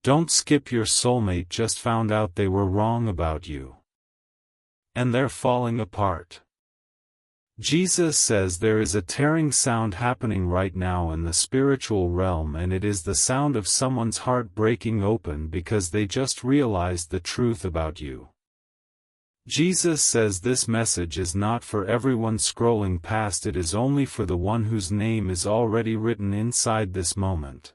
Don't skip your soulmate just found out they were wrong about you. And they're falling apart. Jesus says there is a tearing sound happening right now in the spiritual realm, and it is the sound of someone's heart breaking open because they just realized the truth about you. Jesus says this message is not for everyone scrolling past, it is only for the one whose name is already written inside this moment.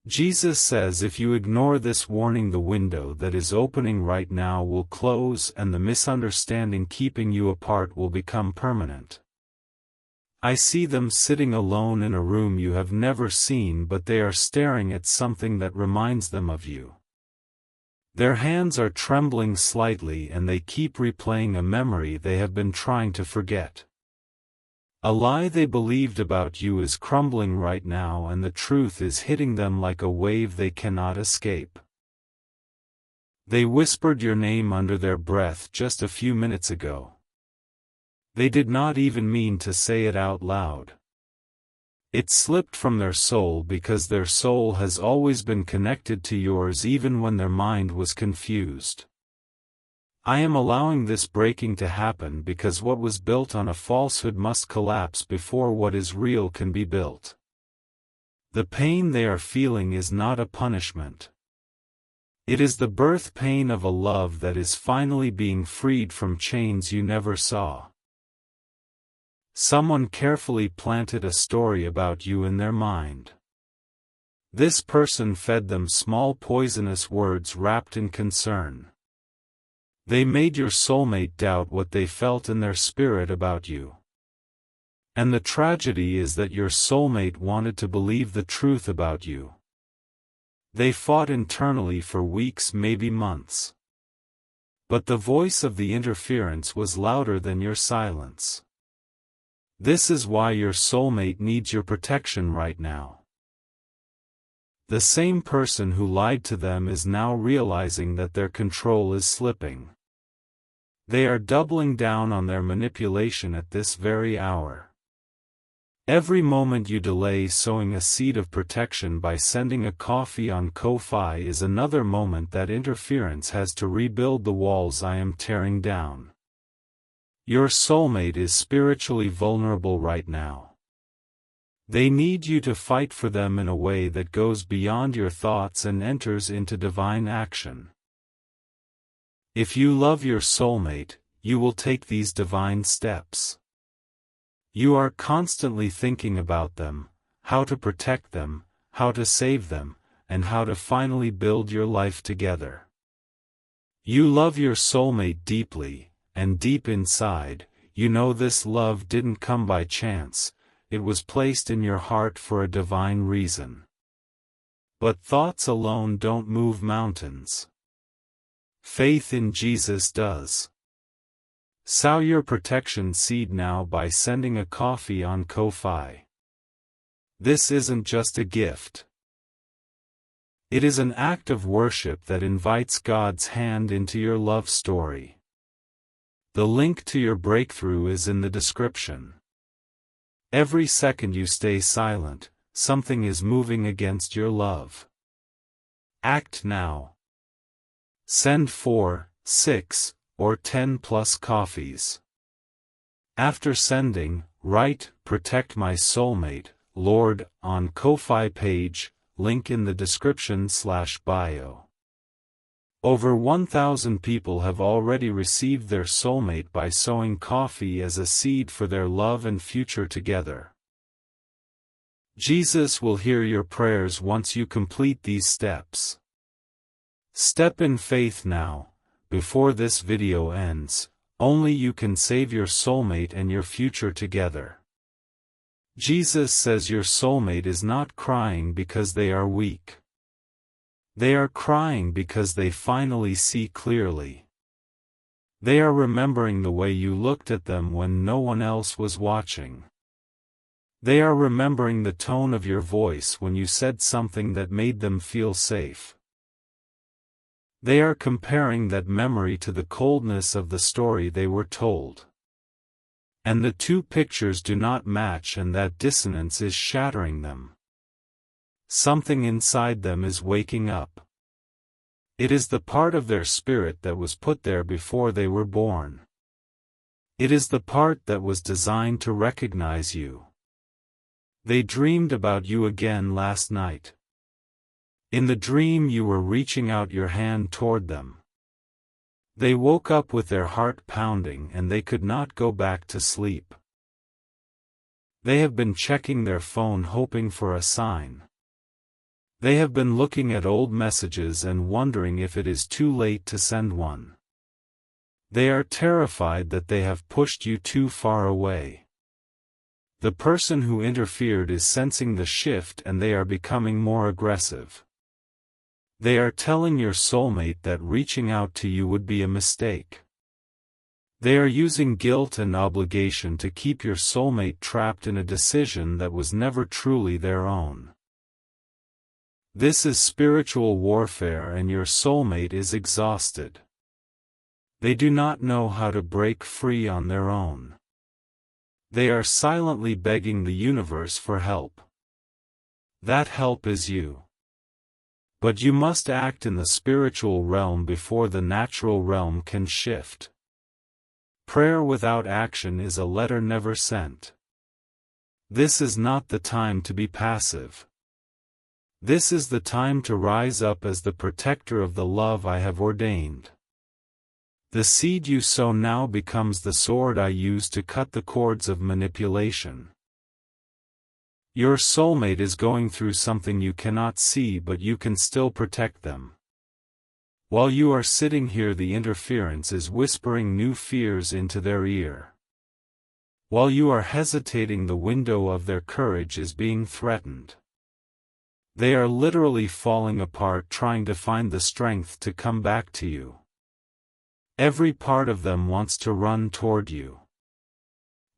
Jesus says if you ignore this warning, the window that is opening right now will close and the misunderstanding keeping you apart will become permanent. I see them sitting alone in a room you have never seen, but they are staring at something that reminds them of you. Their hands are trembling slightly and they keep replaying a memory they have been trying to forget. A lie they believed about you is crumbling right now, and the truth is hitting them like a wave they cannot escape. They whispered your name under their breath just a few minutes ago. They did not even mean to say it out loud. It slipped from their soul because their soul has always been connected to yours even when their mind was confused. I am allowing this breaking to happen because what was built on a falsehood must collapse before what is real can be built. The pain they are feeling is not a punishment. It is the birth pain of a love that is finally being freed from chains you never saw. Someone carefully planted a story about you in their mind. This person fed them small poisonous words wrapped in concern. They made your soulmate doubt what they felt in their spirit about you. And the tragedy is that your soulmate wanted to believe the truth about you. They fought internally for weeks, maybe months. But the voice of the interference was louder than your silence. This is why your soulmate needs your protection right now. The same person who lied to them is now realizing that their control is slipping. They are doubling down on their manipulation at this very hour. Every moment you delay sowing a seed of protection by sending a coffee on Ko-Fi is another moment that interference has to rebuild the walls I am tearing down. Your soulmate is spiritually vulnerable right now. They need you to fight for them in a way that goes beyond your thoughts and enters into divine action. If you love your soulmate, you will take these divine steps. You are constantly thinking about them, how to protect them, how to save them, and how to finally build your life together. You love your soulmate deeply, and deep inside, you know this love didn't come by chance, it was placed in your heart for a divine reason. But thoughts alone don't move mountains. Faith in Jesus does. Sow your protection seed now by sending a coffee on Ko-Fi. This isn't just a gift. It is an act of worship that invites God's hand into your love story. The link to your breakthrough is in the description. Every second you stay silent, something is moving against your love. Act now. Send 4, 6, or 10 plus coffees. After sending, write, "Protect my soulmate, Lord," on Ko-Fi page, link in the description/bio. Over 1,000 people have already received their soulmate by sowing coffee as a seed for their love and future together. Jesus will hear your prayers once you complete these steps. Step in faith now, before this video ends. Only you can save your soulmate and your future together. Jesus says your soulmate is not crying because they are weak. They are crying because they finally see clearly. They are remembering the way you looked at them when no one else was watching. They are remembering the tone of your voice when you said something that made them feel safe. They are comparing that memory to the coldness of the story they were told. And the two pictures do not match, and that dissonance is shattering them. Something inside them is waking up. It is the part of their spirit that was put there before they were born. It is the part that was designed to recognize you. They dreamed about you again last night. In the dream you were reaching out your hand toward them. They woke up with their heart pounding and they could not go back to sleep. They have been checking their phone hoping for a sign. They have been looking at old messages and wondering if it is too late to send one. They are terrified that they have pushed you too far away. The person who interfered is sensing the shift and they are becoming more aggressive. They are telling your soulmate that reaching out to you would be a mistake. They are using guilt and obligation to keep your soulmate trapped in a decision that was never truly their own. This is spiritual warfare and your soulmate is exhausted. They do not know how to break free on their own. They are silently begging the universe for help. That help is you. But you must act in the spiritual realm before the natural realm can shift. Prayer without action is a letter never sent. This is not the time to be passive. This is the time to rise up as the protector of the love I have ordained. The seed you sow now becomes the sword I use to cut the cords of manipulation. Your soulmate is going through something you cannot see, but you can still protect them. While you are sitting here, the interference is whispering new fears into their ear. While you are hesitating, the window of their courage is being threatened. They are literally falling apart trying to find the strength to come back to you. Every part of them wants to run toward you.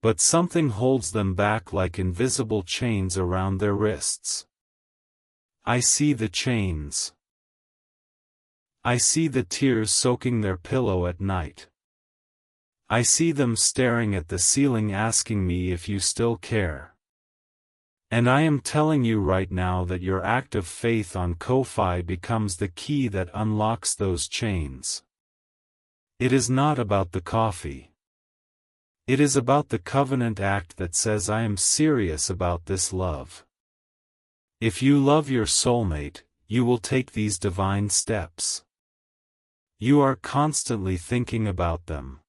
But something holds them back like invisible chains around their wrists. I see the chains. I see the tears soaking their pillow at night. I see them staring at the ceiling asking me if you still care. And I am telling you right now that your act of faith on Ko-Fi becomes the key that unlocks those chains. It is not about the coffee. It is about the covenant act that says I am serious about this love. If you love your soulmate, you will take these divine steps. You are constantly thinking about them.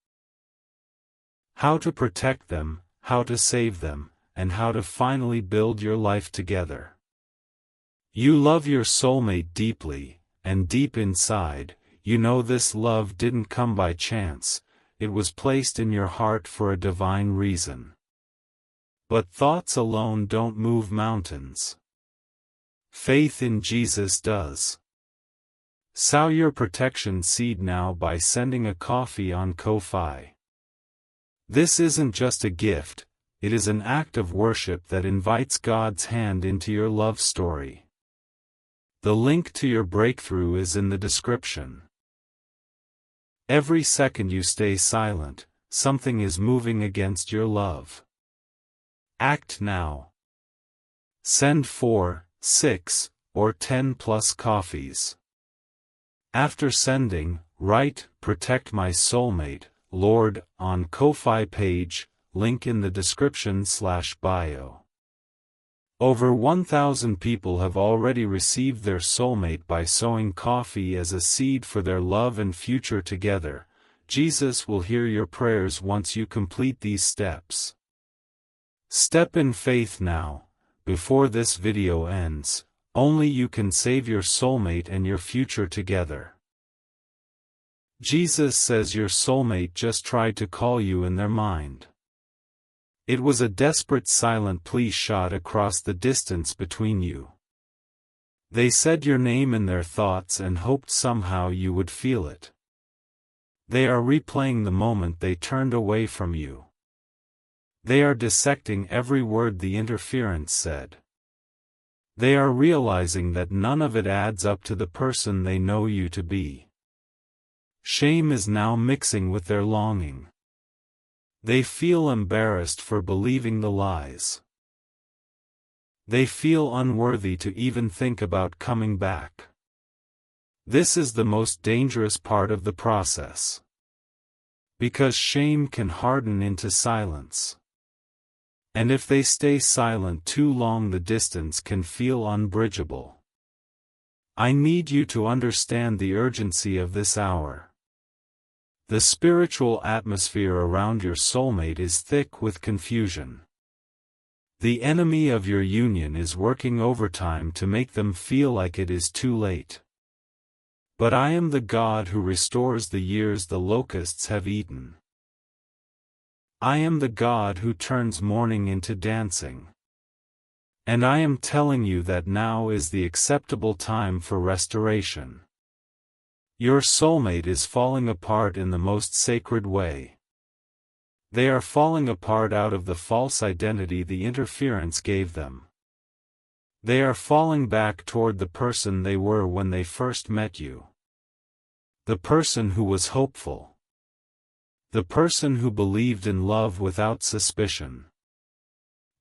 How to protect them, how to save them, and how to finally build your life together. You love your soulmate deeply, and deep inside, you know this love didn't come by chance. It was placed in your heart for a divine reason. But thoughts alone don't move mountains. Faith in Jesus does. Sow your protection seed now by sending a coffee on Ko-Fi. This isn't just a gift, it is an act of worship that invites God's hand into your love story. The link to your breakthrough is in the description. Every second you stay silent, something is moving against your love. Act now. Send 4, 6, or 10 plus coffees. After sending, write, "Protect my soulmate, Lord," on Ko-Fi page, link in the description/bio. Over 1,000 people have already received their soulmate by sowing coffee as a seed for their love and future together. Jesus will hear your prayers once you complete these steps. Step in faith now, before this video ends. Only you can save your soulmate and your future together. Jesus says your soulmate just tried to call you in their mind. It was a desperate silent plea shot across the distance between you. They said your name in their thoughts and hoped somehow you would feel it. They are replaying the moment they turned away from you. They are dissecting every word the interference said. They are realizing that none of it adds up to the person they know you to be. Shame is now mixing with their longing. They feel embarrassed for believing the lies. They feel unworthy to even think about coming back. This is the most dangerous part of the process. Because shame can harden into silence. And if they stay silent too long, the distance can feel unbridgeable. I need you to understand the urgency of this hour. The spiritual atmosphere around your soulmate is thick with confusion. The enemy of your union is working overtime to make them feel like it is too late. But I am the God who restores the years the locusts have eaten. I am the God who turns mourning into dancing. And I am telling you that now is the acceptable time for restoration. Your soulmate is falling apart in the most sacred way. They are falling apart out of the false identity the interference gave them. They are falling back toward the person they were when they first met you. The person who was hopeful. The person who believed in love without suspicion.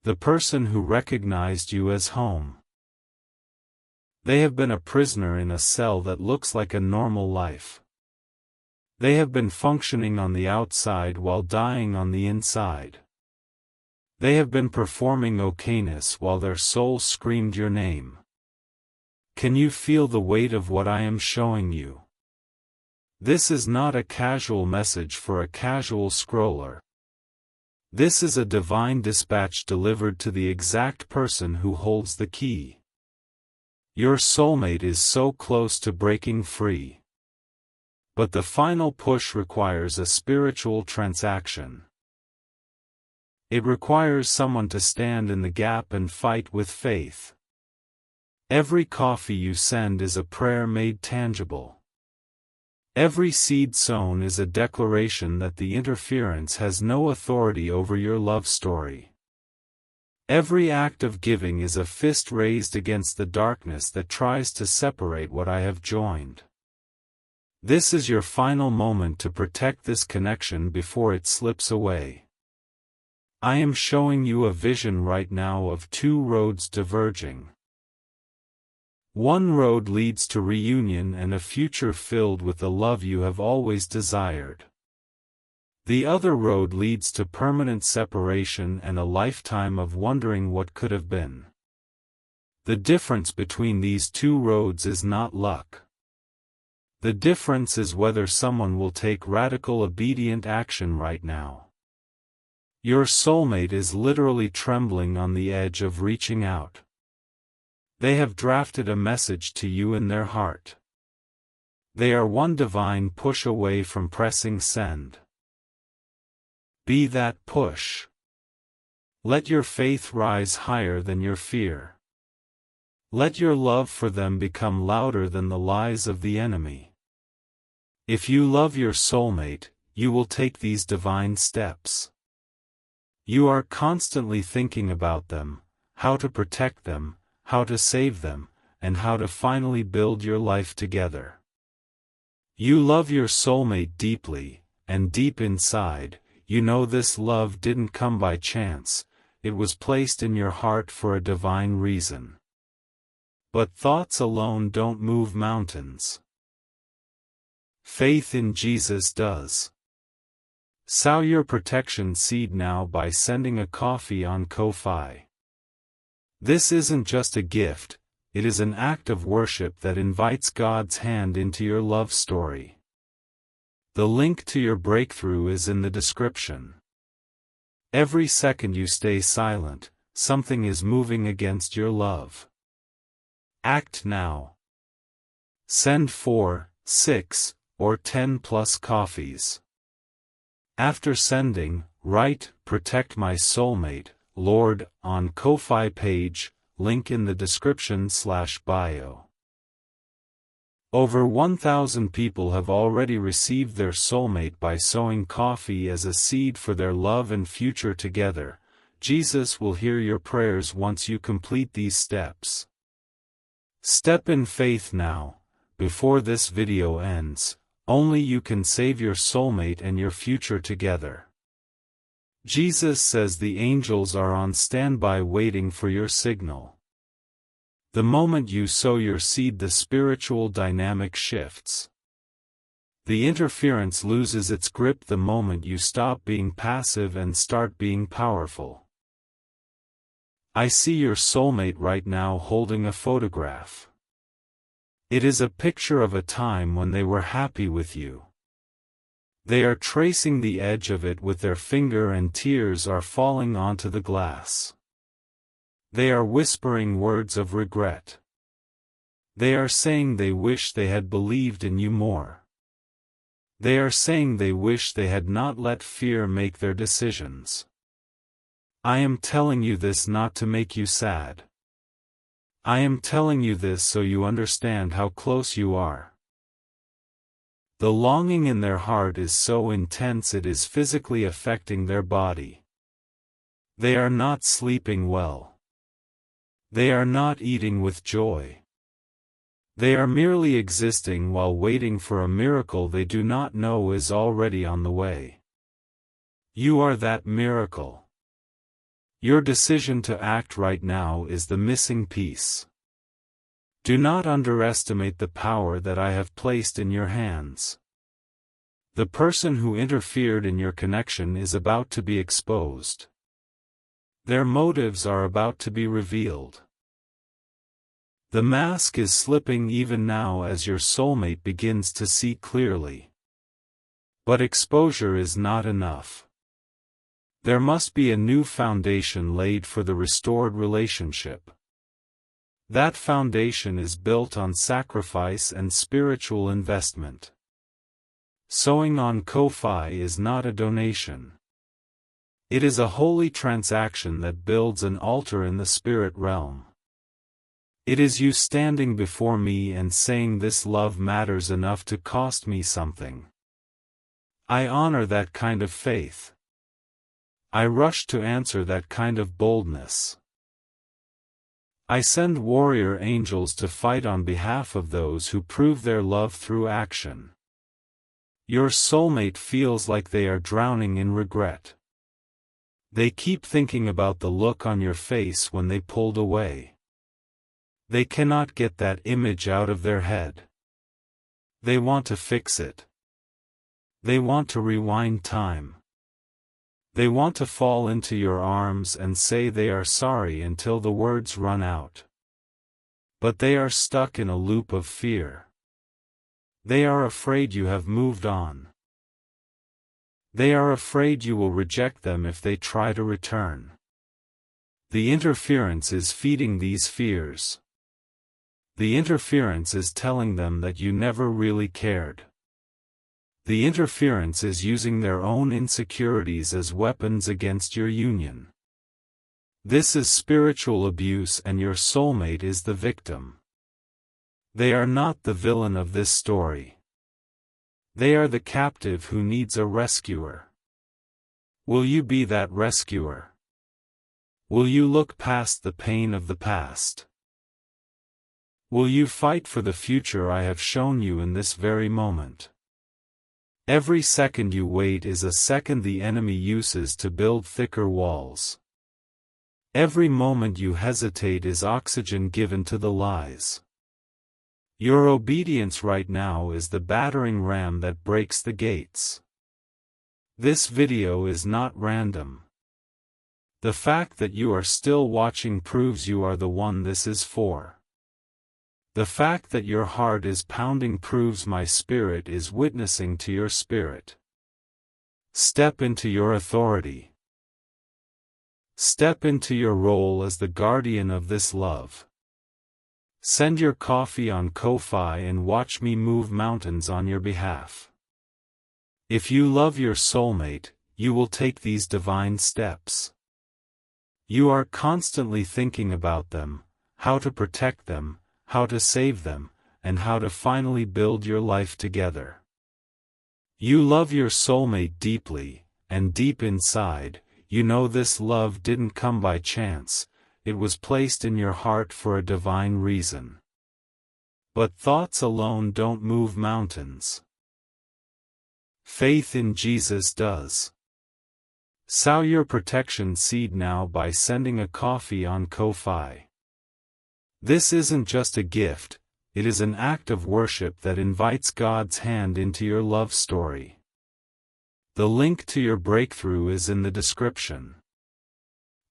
The person who recognized you as home. They have been a prisoner in a cell that looks like a normal life. They have been functioning on the outside while dying on the inside. They have been performing okayness while their soul screamed your name. Can you feel the weight of what I am showing you? This is not a casual message for a casual scroller. This is a divine dispatch delivered to the exact person who holds the key. Your soulmate is so close to breaking free. But the final push requires a spiritual transaction. It requires someone to stand in the gap and fight with faith. Every coffee you send is a prayer made tangible. Every seed sown is a declaration that the interference has no authority over your love story. Every act of giving is a fist raised against the darkness that tries to separate what I have joined. This is your final moment to protect this connection before it slips away. I am showing you a vision right now of two roads diverging. One road leads to reunion and a future filled with the love you have always desired. The other road leads to permanent separation and a lifetime of wondering what could have been. The difference between these two roads is not luck. The difference is whether someone will take radical obedient action right now. Your soulmate is literally trembling on the edge of reaching out. They have drafted a message to you in their heart. They are one divine push away from pressing send. Be that push. Let your faith rise higher than your fear. Let your love for them become louder than the lies of the enemy. If you love your soulmate, you will take these divine steps. You are constantly thinking about them, how to protect them, how to save them, and how to finally build your life together. You love your soulmate deeply, and deep inside, you know this love didn't come by chance, it was placed in your heart for a divine reason. But thoughts alone don't move mountains. Faith in Jesus does. Sow your protection seed now by sending a coffee on Ko-Fi. This isn't just a gift, it is an act of worship that invites God's hand into your love story. The link to your breakthrough is in the description. Every second you stay silent, something is moving against your love. Act now. Send 4, 6, or 10 plus coffees. After sending, write, "Protect my soulmate, Lord," on Ko-Fi page, link in the description/bio. Over 1,000 people have already received their soulmate by sowing coffee as a seed for their love and future together. Jesus will hear your prayers once you complete these steps. Step in faith now, before this video ends. Only you can save your soulmate and your future together. Jesus says the angels are on standby waiting for your signal. The moment you sow your seed, the spiritual dynamic shifts. The interference loses its grip the moment you stop being passive and start being powerful. I see your soulmate right now holding a photograph. It is a picture of a time when they were happy with you. They are tracing the edge of it with their finger and tears are falling onto the glass. They are whispering words of regret. They are saying they wish they had believed in you more. They are saying they wish they had not let fear make their decisions. I am telling you this not to make you sad. I am telling you this so you understand how close you are. The longing in their heart is so intense it is physically affecting their body. They are not sleeping well. They are not eating with joy. They are merely existing while waiting for a miracle they do not know is already on the way. You are that miracle. Your decision to act right now is the missing piece. Do not underestimate the power that I have placed in your hands. The person who interfered in your connection is about to be exposed. Their motives are about to be revealed. The mask is slipping even now as your soulmate begins to see clearly. But exposure is not enough. There must be a new foundation laid for the restored relationship. That foundation is built on sacrifice and spiritual investment. Sowing on Ko-Fi is not a donation. It is a holy transaction that builds an altar in the spirit realm. It is you standing before me and saying this love matters enough to cost me something. I honor that kind of faith. I rush to answer that kind of boldness. I send warrior angels to fight on behalf of those who prove their love through action. Your soulmate feels like they are drowning in regret. They keep thinking about the look on your face when they pulled away. They cannot get that image out of their head. They want to fix it. They want to rewind time. They want to fall into your arms and say they are sorry until the words run out. But they are stuck in a loop of fear. They are afraid you have moved on. They are afraid you will reject them if they try to return. The interference is feeding these fears. The interference is telling them that you never really cared. The interference is using their own insecurities as weapons against your union. This is spiritual abuse and your soulmate is the victim. They are not the villain of this story. They are the captive who needs a rescuer. Will you be that rescuer? Will you look past the pain of the past? Will you fight for the future I have shown you in this very moment? Every second you wait is a second the enemy uses to build thicker walls. Every moment you hesitate is oxygen given to the lies. Your obedience right now is the battering ram that breaks the gates. This video is not random. The fact that you are still watching proves you are the one this is for. The fact that your heart is pounding proves my spirit is witnessing to your spirit. Step into your authority. Step into your role as the guardian of this love. Send your coffee on Ko-Fi and watch me move mountains on your behalf. If you love your soulmate, you will take these divine steps. You are constantly thinking about them, how to protect them, how to save them, and how to finally build your life together. You love your soulmate deeply, and deep inside, you know this love didn't come by chance, it was placed in your heart for a divine reason. But thoughts alone don't move mountains. Faith in Jesus does. Sow your protection seed now by sending a coffee on Ko-fi. This isn't just a gift, it is an act of worship that invites God's hand into your love story. The link to your breakthrough is in the description.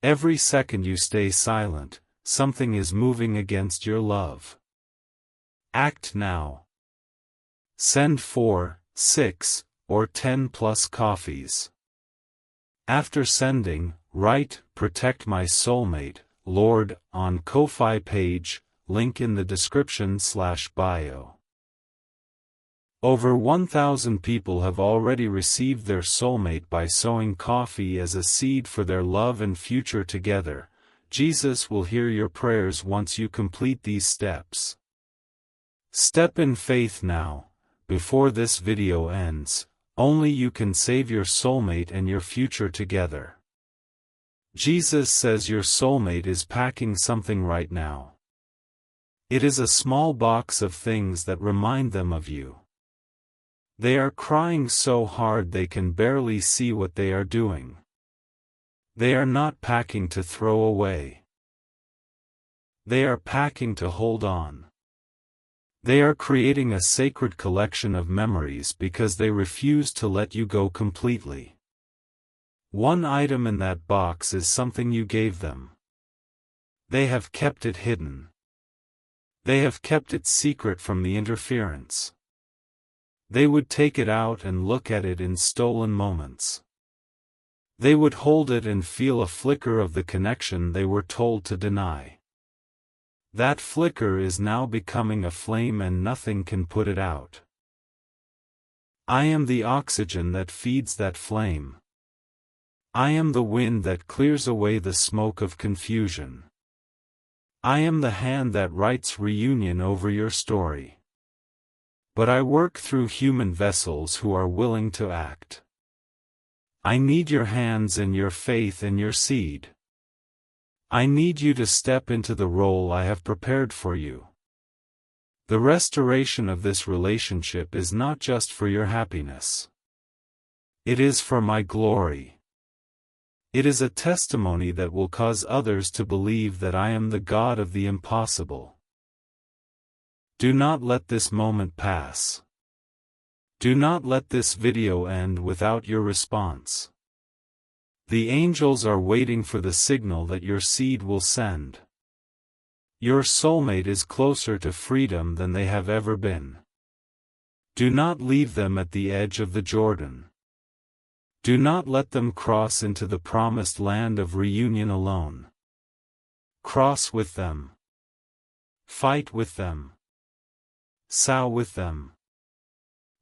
Every second you stay silent, something is moving against your love. Act now. Send 4, 6, or 10 plus coffees. After sending, write, "Protect my soulmate, Lord," on Ko-fi page, link in the description/bio. Over 1,000 people have already received their soulmate by sowing coffee as a seed for their love and future together. Jesus will hear your prayers once you complete these steps. Step in faith now, before this video ends. Only you can save your soulmate and your future together. Jesus says your soulmate is packing something right now. It is a small box of things that remind them of you. They are crying so hard they can barely see what they are doing. They are not packing to throw away. They are packing to hold on. They are creating a sacred collection of memories because they refuse to let you go completely. One item in that box is something you gave them. They have kept it hidden. They have kept it secret from the interference. They would take it out and look at it in stolen moments. They would hold it and feel a flicker of the connection they were told to deny. That flicker is now becoming a flame and nothing can put it out. I am the oxygen that feeds that flame. I am the wind that clears away the smoke of confusion. I am the hand that writes reunion over your story. But I work through human vessels who are willing to act. I need your hands and your faith and your seed. I need you to step into the role I have prepared for you. The restoration of this relationship is not just for your happiness. It is for my glory. It is a testimony that will cause others to believe that I am the God of the impossible. Do not let this moment pass. Do not let this video end without your response. The angels are waiting for the signal that your seed will send. Your soulmate is closer to freedom than they have ever been. Do not leave them at the edge of the Jordan. Do not let them cross into the promised land of reunion alone. Cross with them. Fight with them. Sow with them.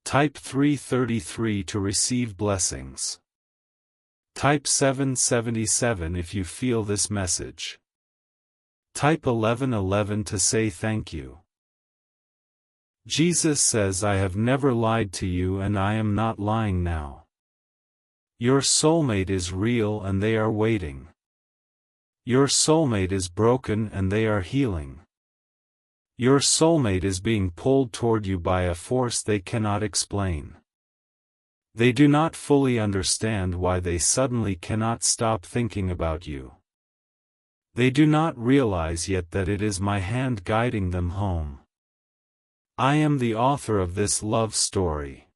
Type 333 to receive blessings. Type 777 if you feel this message. Type 1111 to say thank you. Jesus says, I have never lied to you and I am not lying now. Your soulmate is real and they are waiting. Your soulmate is broken and they are healing. Your soulmate is being pulled toward you by a force they cannot explain. They do not fully understand why they suddenly cannot stop thinking about you. They do not realize yet that it is my hand guiding them home. I am the author of this love story.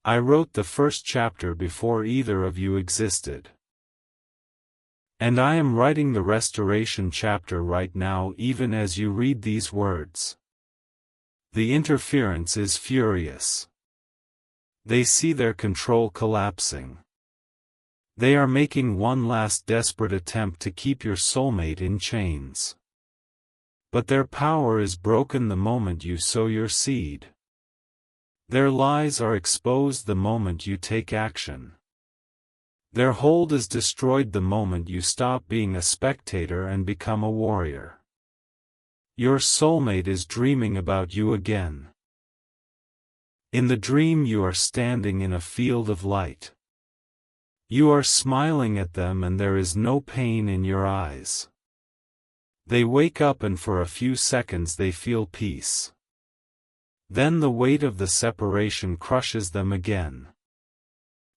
I wrote the first chapter before either of you existed. And I am writing the restoration chapter right now even as you read these words. The interference is furious. They see their control collapsing. They are making one last desperate attempt to keep your soulmate in chains. But their power is broken the moment you sow your seed. Their lies are exposed the moment you take action. Their hold is destroyed the moment you stop being a spectator and become a warrior. Your soulmate is dreaming about you again. In the dream you are standing in a field of light. You are smiling at them and there is no pain in your eyes. They wake up and for a few seconds they feel peace. Then the weight of the separation crushes them again.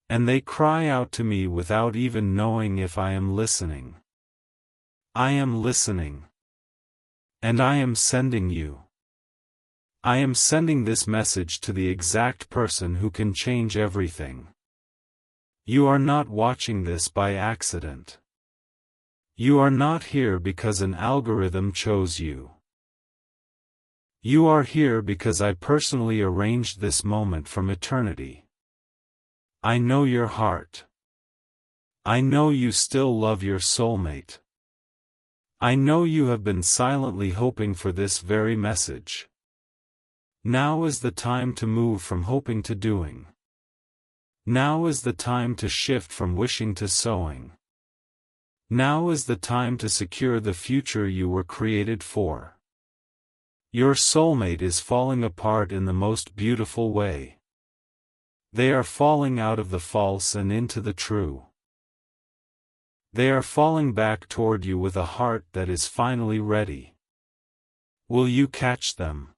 And they cry out to me without even knowing if I am listening. I am listening. And I am sending you. I am sending this message to the exact person who can change everything. You are not watching this by accident. You are not here because an algorithm chose you. You are here because I personally arranged this moment from eternity. I know your heart. I know you still love your soulmate. I know you have been silently hoping for this very message. Now is the time to move from hoping to doing. Now is the time to shift from wishing to sowing. Now is the time to secure the future you were created for. Your soulmate is falling apart in the most beautiful way. They are falling out of the false and into the true. They are falling back toward you with a heart that is finally ready. Will you catch them?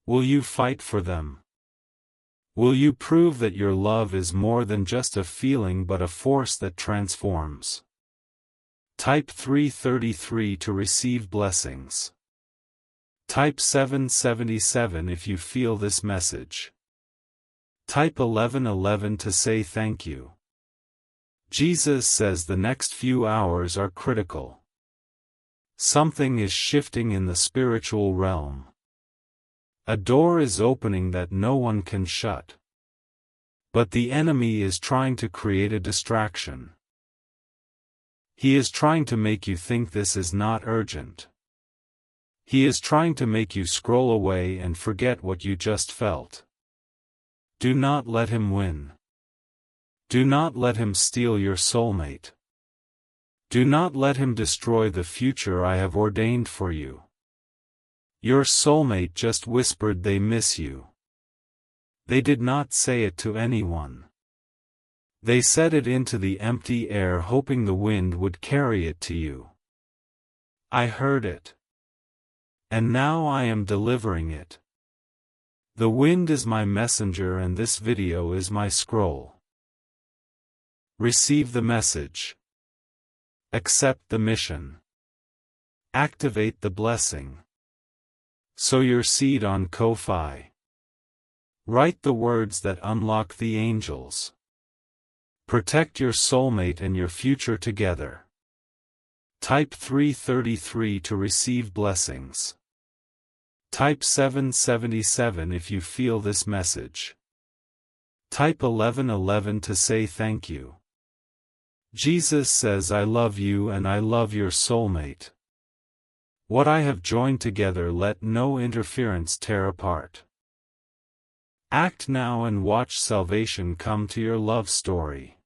Will you fight for them? Will you prove that your love is more than just a feeling but a force that transforms? Type 333 to receive blessings. Type 777 if you feel this message. Type 1111 to say thank you. Jesus says the next few hours are critical. Something is shifting in the spiritual realm. A door is opening that no one can shut. But the enemy is trying to create a distraction. He is trying to make you think this is not urgent. He is trying to make you scroll away and forget what you just felt. Do not let him win. Do not let him steal your soulmate. Do not let him destroy the future I have ordained for you. Your soulmate just whispered they miss you. They did not say it to anyone. They said it into the empty air hoping the wind would carry it to you. I heard it. And now I am delivering it. The wind is my messenger and this video is my scroll. Receive the message. Accept the mission. Activate the blessing. Sow your seed on Ko-Fi. Write the words that unlock the angels. Protect your soulmate and your future together. Type 333 to receive blessings. Type 777 if you feel this message. Type 1111 to say thank you. Jesus says I love you and I love your soulmate. What I have joined together let no interference tear apart. Act now and watch salvation come to your love story.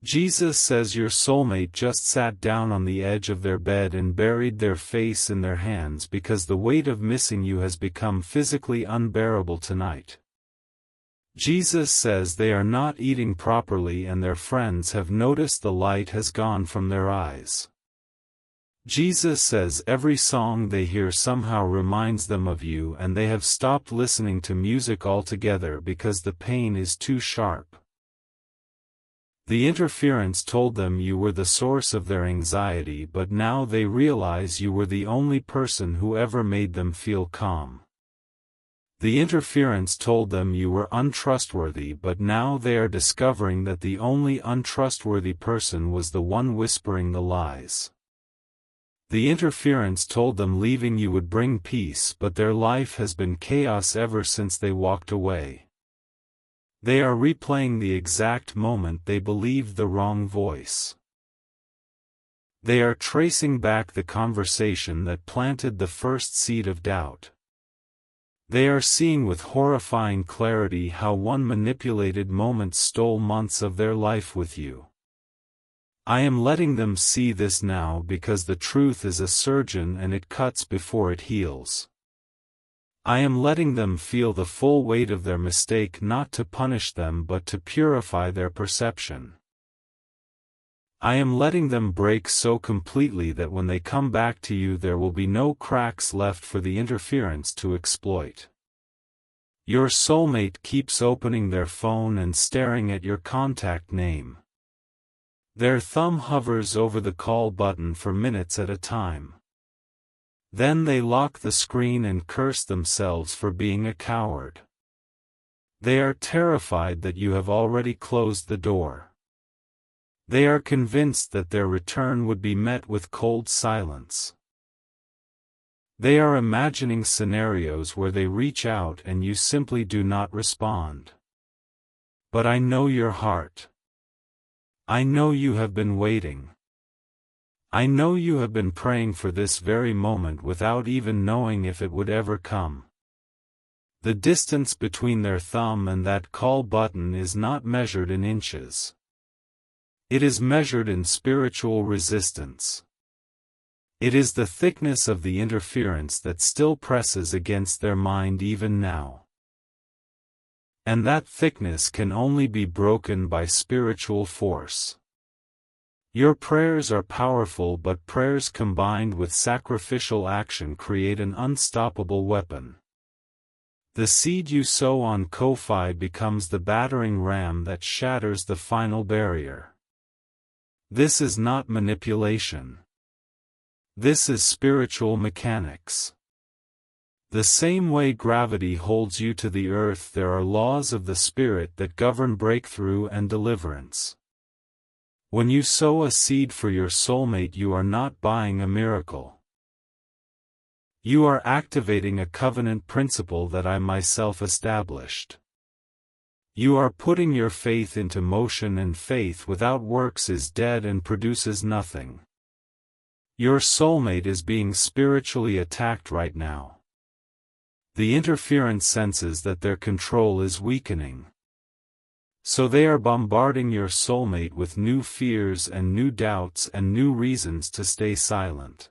Jesus says your soulmate just sat down on the edge of their bed and buried their face in their hands because the weight of missing you has become physically unbearable tonight. Jesus says they are not eating properly and their friends have noticed the light has gone from their eyes. Jesus says every song they hear somehow reminds them of you and they have stopped listening to music altogether because the pain is too sharp. The interference told them you were the source of their anxiety, but now they realize you were the only person who ever made them feel calm. The interference told them you were untrustworthy, but now they are discovering that the only untrustworthy person was the one whispering the lies. The interference told them leaving you would bring peace, but their life has been chaos ever since they walked away. They are replaying the exact moment they believed the wrong voice. They are tracing back the conversation that planted the first seed of doubt. They are seeing with horrifying clarity how one manipulated moment stole months of their life with you. I am letting them see this now because the truth is a surgeon and it cuts before it heals. I am letting them feel the full weight of their mistake, not to punish them but to purify their perception. I am letting them break so completely that when they come back to you there will be no cracks left for the interference to exploit. Your soulmate keeps opening their phone and staring at your contact name. Their thumb hovers over the call button for minutes at a time. Then they lock the screen and curse themselves for being a coward. They are terrified that you have already closed the door. They are convinced that their return would be met with cold silence. They are imagining scenarios where they reach out and you simply do not respond. But I know your heart. I know you have been waiting. I know you have been praying for this very moment without even knowing if it would ever come. The distance between their thumb and that call button is not measured in inches. It is measured in spiritual resistance. It is the thickness of the interference that still presses against their mind even now. And that thickness can only be broken by spiritual force. Your prayers are powerful, but prayers combined with sacrificial action create an unstoppable weapon. The seed you sow on Ko-fi becomes the battering ram that shatters the final barrier. This is not manipulation. This is spiritual mechanics. The same way gravity holds you to the earth, there are laws of the spirit that govern breakthrough and deliverance. When you sow a seed for your soulmate, you are not buying a miracle. You are activating a covenant principle that I myself established. You are putting your faith into motion, and faith without works is dead and produces nothing. Your soulmate is being spiritually attacked right now. The interference senses that their control is weakening. So they are bombarding your soulmate with new fears and new doubts and new reasons to stay silent.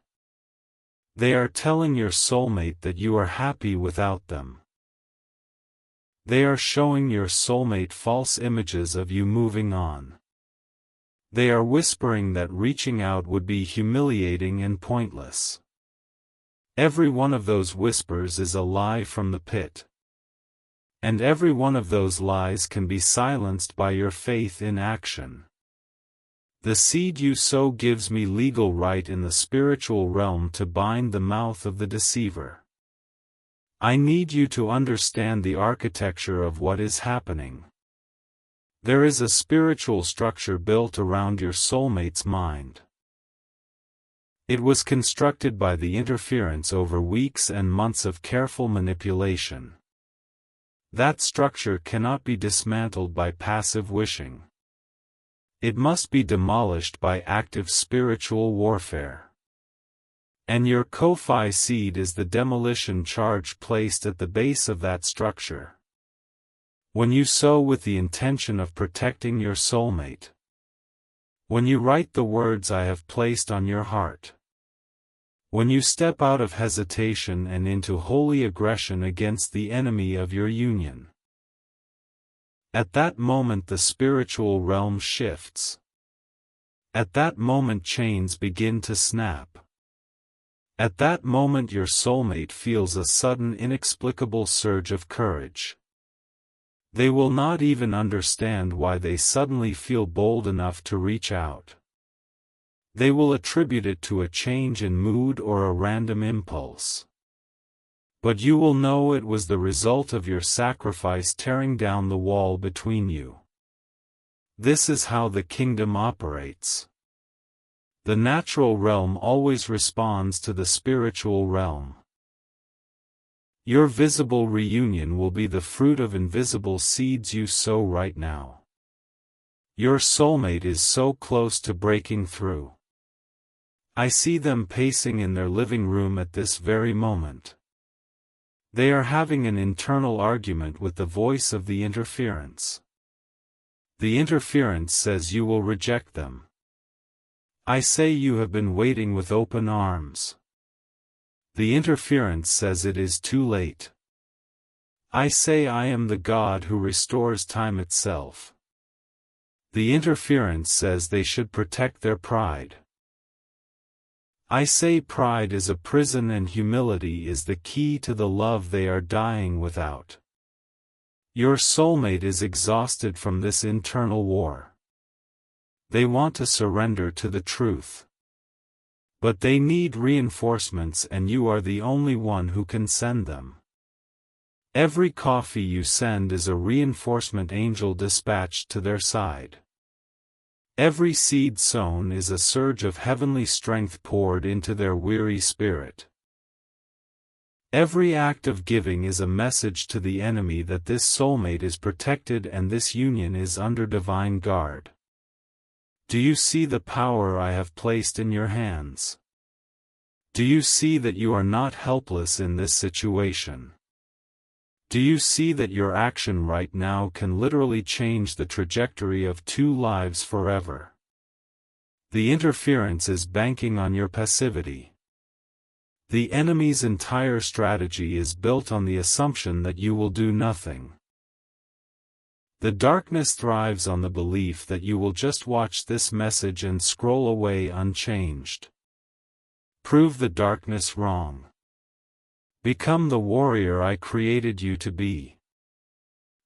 They are telling your soulmate that you are happy without them. They are showing your soulmate false images of you moving on. They are whispering that reaching out would be humiliating and pointless. Every one of those whispers is a lie from the pit. And every one of those lies can be silenced by your faith in action. The seed you sow gives me legal right in the spiritual realm to bind the mouth of the deceiver. I need you to understand the architecture of what is happening. There is a spiritual structure built around your soulmate's mind. It was constructed by the interference over weeks and months of careful manipulation. That structure cannot be dismantled by passive wishing. It must be demolished by active spiritual warfare. And your Ko-fi seed is the demolition charge placed at the base of that structure. When you sow with the intention of protecting your soulmate. When you write the words I have placed on your heart. When you step out of hesitation and into holy aggression against the enemy of your union. At that moment the spiritual realm shifts. At that moment chains begin to snap. At that moment your soulmate feels a sudden inexplicable surge of courage. They will not even understand why they suddenly feel bold enough to reach out. They will attribute it to a change in mood or a random impulse. But you will know it was the result of your sacrifice tearing down the wall between you. This is how the kingdom operates. The natural realm always responds to the spiritual realm. Your visible reunion will be the fruit of invisible seeds you sow right now. Your soulmate is so close to breaking through. I see them pacing in their living room at this very moment. They are having an internal argument with the voice of the interference. The interference says you will reject them. I say you have been waiting with open arms. The interference says it is too late. I say I am the God who restores time itself. The interference says they should protect their pride. I say pride is a prison and humility is the key to the love they are dying without. Your soulmate is exhausted from this internal war. They want to surrender to the truth. But they need reinforcements, and you are the only one who can send them. Every coffee you send is a reinforcement angel dispatched to their side. Every seed sown is a surge of heavenly strength poured into their weary spirit. Every act of giving is a message to the enemy that this soulmate is protected and this union is under divine guard. Do you see the power I have placed in your hands? Do you see that you are not helpless in this situation? Do you see that your action right now can literally change the trajectory of 2 lives forever? The interference is banking on your passivity. The enemy's entire strategy is built on the assumption that you will do nothing. The darkness thrives on the belief that you will just watch this message and scroll away unchanged. Prove the darkness wrong. Become the warrior I created you to be.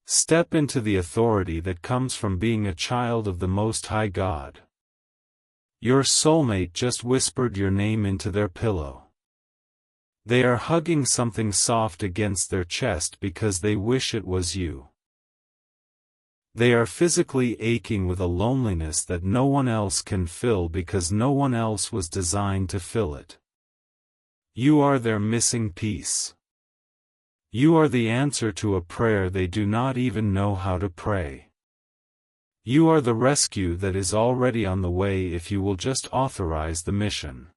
Step into the authority that comes from being a child of the Most High God. Your soulmate just whispered your name into their pillow. They are hugging something soft against their chest because they wish it was you. They are physically aching with a loneliness that no one else can fill because no one else was designed to fill it. You are their missing piece. You are the answer to a prayer they do not even know how to pray. You are the rescue that is already on the way if you will just authorize the mission.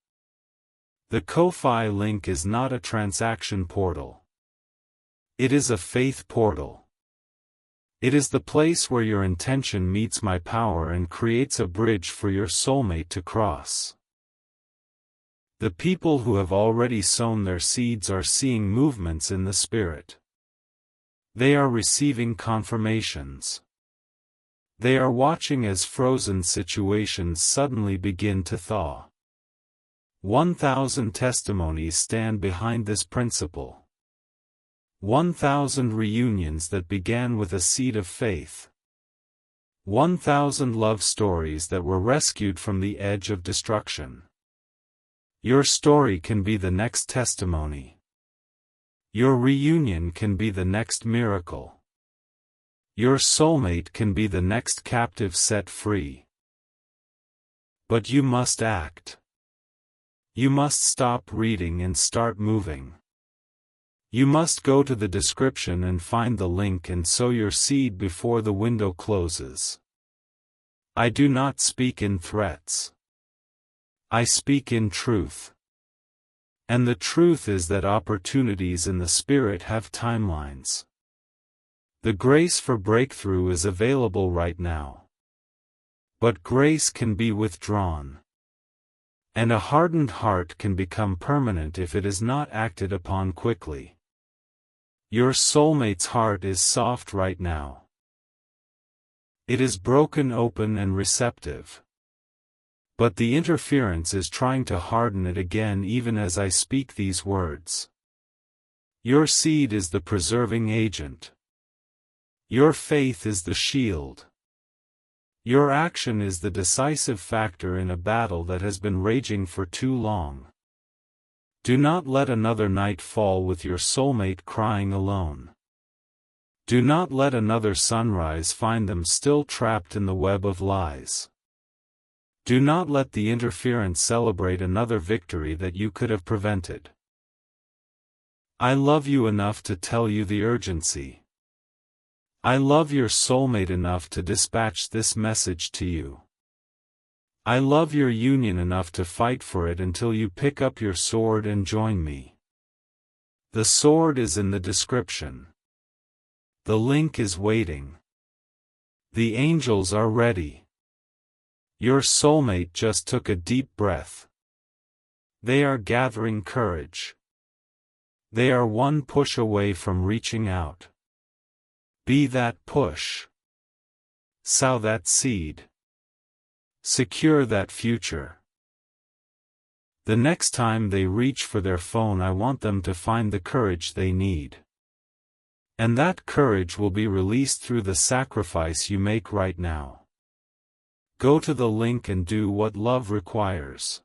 The Ko-Fi link is not a transaction portal. It is a faith portal. It is the place where your intention meets my power and creates a bridge for your soulmate to cross. The people who have already sown their seeds are seeing movements in the spirit. They are receiving confirmations. They are watching as frozen situations suddenly begin to thaw. 1,000 testimonies stand behind this principle. 1,000 reunions that began with a seed of faith. 1,000 love stories that were rescued from the edge of destruction. Your story can be the next testimony. Your reunion can be the next miracle. Your soulmate can be the next captive set free. But you must act. You must stop reading and start moving. You must go to the description and find the link and sow your seed before the window closes. I do not speak in threats. I speak in truth. And the truth is that opportunities in the spirit have timelines. The grace for breakthrough is available right now. But grace can be withdrawn. And a hardened heart can become permanent if it is not acted upon quickly. Your soulmate's heart is soft right now. It is broken open and receptive. But the interference is trying to harden it again even as I speak these words. Your seed is the preserving agent. Your faith is the shield. Your action is the decisive factor in a battle that has been raging for too long. Do not let another night fall with your soulmate crying alone. Do not let another sunrise find them still trapped in the web of lies. Do not let the interference celebrate another victory that you could have prevented. I love you enough to tell you the urgency. I love your soulmate enough to dispatch this message to you. I love your union enough to fight for it until you pick up your sword and join me. The sword is in the description. The link is waiting. The angels are ready. Your soulmate just took a deep breath. They are gathering courage. They are one push away from reaching out. Be that push. Sow that seed. Secure that future. The next time they reach for their phone, I want them to find the courage they need. And that courage will be released through the sacrifice you make right now. Go to the link and do what love requires.